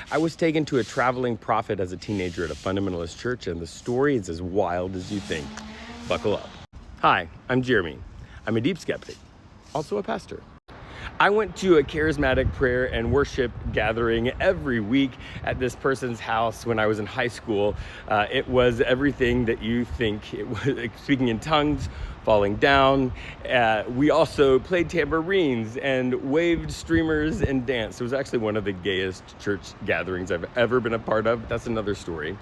I was taken to a traveling prophet as a teenager at a fundamentalist church, and the story is as wild as you think. Buckle up. Hi, I'm Jeremy. I'm a deep skeptic, also a pastor. I went to a charismatic prayer and worship gathering every week at this person's house when I was in high school. It was everything that you think. It was speaking in tongues, falling down. We also played tambourines and waved streamers and danced. It was actually one of the gayest church gatherings I've ever been a part of. That's another story.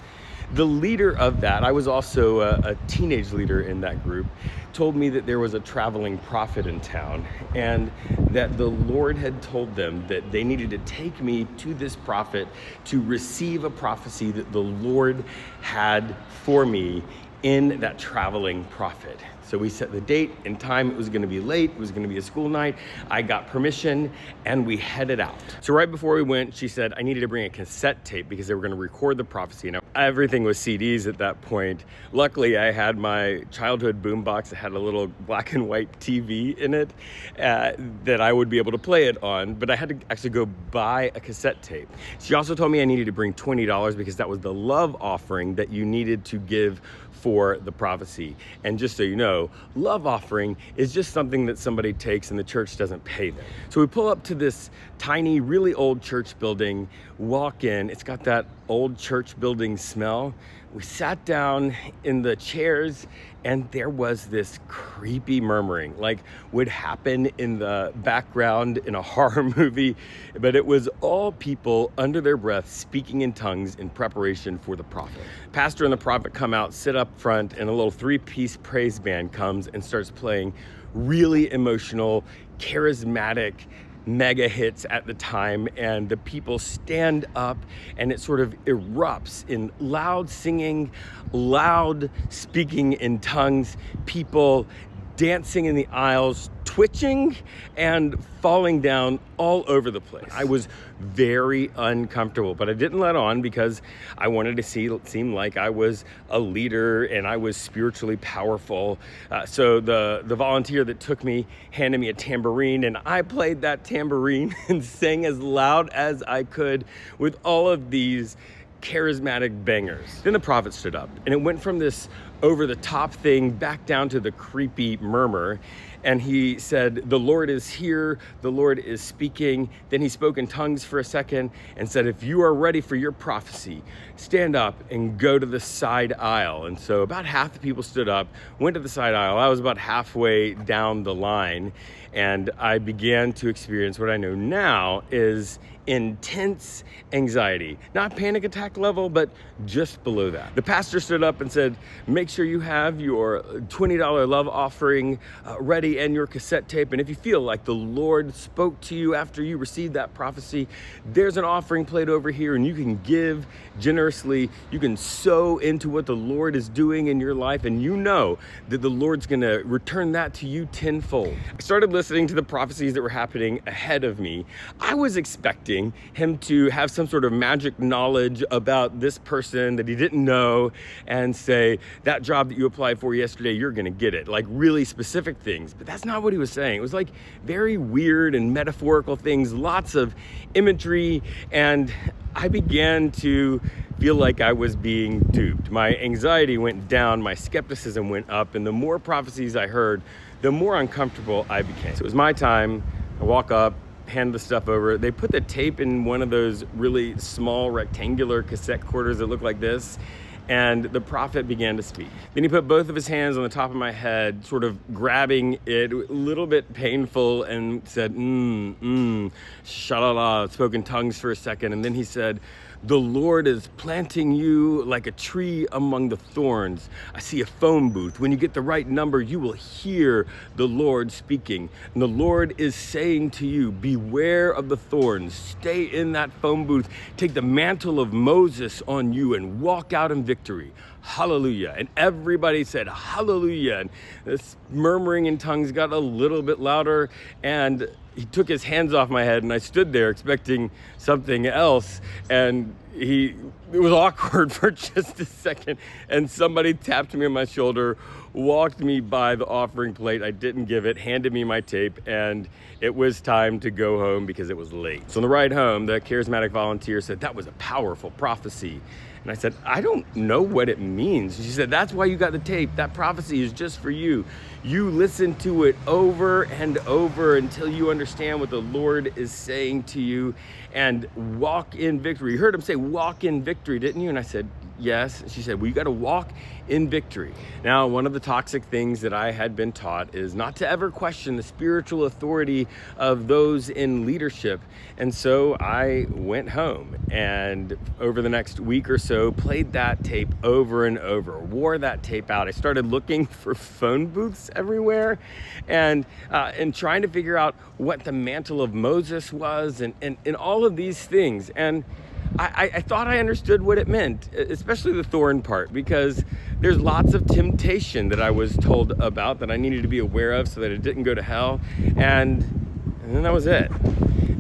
The leader of that, I was also a teenage leader in that group, told me that there was a traveling prophet in town and that the Lord had told them that they needed to take me to this prophet to receive a prophecy that the Lord had for me in that traveling prophet. So we set the date and time. It was going to be late. It was going to be a school night. I got permission and we headed out. So right before we went, she said I needed to bring a cassette tape because they were going to record the prophecy. Now, everything was CDs at that point. Luckily, I had my childhood boombox that had a little black and white TV in it that I would be able to play it on, but I had to actually go buy a cassette tape. She also told me I needed to bring $20 because that was the love offering that you needed to give for the prophecy. And just so you know, love offering is just something that somebody takes and the church doesn't pay them. So we pull up to this tiny, really old church building, walk in. It's got that old church building smell. We sat down in the chairs and there was this creepy murmuring, like would happen in the background in a horror movie, but it was all people under their breath speaking in tongues in preparation for the prophet. Pastor and the prophet come out, sit up front, and a little 3-piece praise band comes and starts playing really emotional, charismatic mega hits at the time, and the people stand up and it sort of erupts in loud singing, loud speaking in tongues, people dancing in the aisles, twitching and falling down all over the place. I was very uncomfortable, but I didn't let on because I wanted to seem like I was a leader and I was spiritually powerful. So the volunteer that took me handed me a tambourine, and I played that tambourine and sang as loud as I could with all of these charismatic bangers. Then the prophet stood up, and it went from this over-the-top thing back down to the creepy murmur. And he said, "The Lord is here, the Lord is speaking." Then he spoke in tongues for a second and said, "If you are ready for your prophecy, stand up and go to the side aisle." And so about half the people stood up, went to the side aisle. I was about halfway down the line, and I began to experience what I know now is intense anxiety. Not panic attack level, but just below that. The pastor stood up and said, "Make sure you have your $20 love offering ready and your cassette tape. And if you feel like the Lord spoke to you after you received that prophecy, there's an offering plate over here and you can give generously. You can sow into what the Lord is doing in your life, and you know that the Lord's gonna return that to you tenfold." I started listening to the prophecies that were happening ahead of me. I was expecting him to have some sort of magic knowledge about this person that he didn't know and say, "That job that you applied for yesterday, you're gonna get it." Like really specific things, but that's not what he was saying. It was like very weird and metaphorical things, lots of imagery, and I began to feel like I was being duped. My anxiety went down, my skepticism went up, and the more prophecies I heard, the more uncomfortable I became. So it was my time. I walk up, hand the stuff over. They put the tape in one of those really small rectangular cassette quarters that look like this, and the prophet began to speak. Then he put both of his hands on the top of my head, sort of grabbing it, a little bit painful, and said, shalala, spoke in tongues for a second, and then he said, "The Lord is planting you like a tree among the thorns. I see a phone booth. When you get the right number, you will hear the Lord speaking. And the Lord is saying to you, beware of the thorns. Stay in that phone booth. Take the mantle of Moses on you and walk out in victory." Hallelujah. And everybody said hallelujah. And this murmuring in tongues got a little bit louder, and he took his hands off my head, and I stood there expecting something else, and it was awkward for just a second, and somebody tapped me on my shoulder, walked me by the offering plate. I didn't give it, handed me my tape, and it was time to go home because it was late. So on the ride home, the charismatic volunteer said, "That was a powerful prophecy." And I said, "I don't know what it means." She said, "That's why you got the tape. That prophecy is just for you. You listen to it over and over until you understand what the Lord is saying to you and walk in victory." You heard him say, "Walk in victory," didn't you? And I said, "Yes." She said, "Well, you got to walk in victory." Now, one of the toxic things that I had been taught is not to ever question the spiritual authority of those in leadership. And so I went home and over the next week or so played that tape over and over, wore that tape out. I started looking for phone booths everywhere and trying to figure out what the mantle of Moses was and all of these things. And I thought I understood what it meant, especially the thorn part, because there's lots of temptation that I was told about that I needed to be aware of so that it didn't go to hell. And then that was it.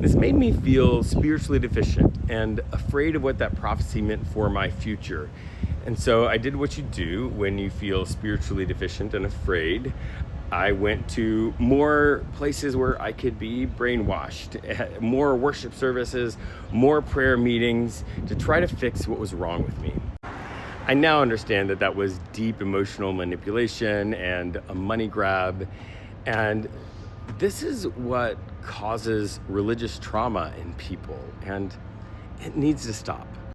This made me feel spiritually deficient and afraid of what that prophecy meant for my future. And so I did what you do when you feel spiritually deficient and afraid. I went to more places where I could be brainwashed, more worship services, more prayer meetings to try to fix what was wrong with me. I now understand that that was deep emotional manipulation and a money grab. And this is what causes religious trauma in people, and it needs to stop.